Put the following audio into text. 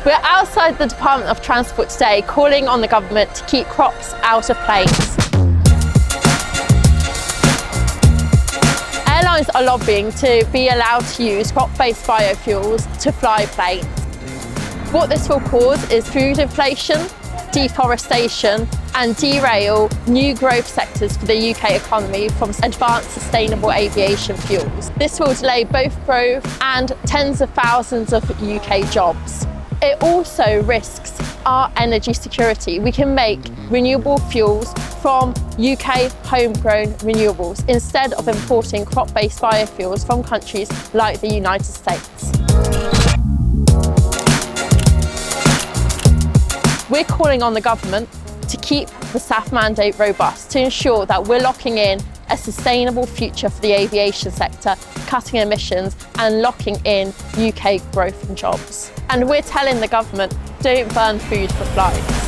We're outside the Department of Transport today, calling on the government to keep crops out of planes. Airlines are lobbying to be allowed to use crop-based biofuels to fly planes. What this will cause is food inflation, deforestation, and derail new growth sectors for the UK economy from advanced sustainable aviation fuels. This will delay both growth and tens of thousands of UK jobs. It also risks our energy security. We can make renewable fuels from UK homegrown renewables instead of importing crop-based biofuels from countries like the United States. We're calling on the government to keep the SAF mandate robust to ensure that we're locking in a sustainable future for the aviation sector, cutting emissions and locking in UK growth and jobs. And we're telling the government, don't burn food for flies.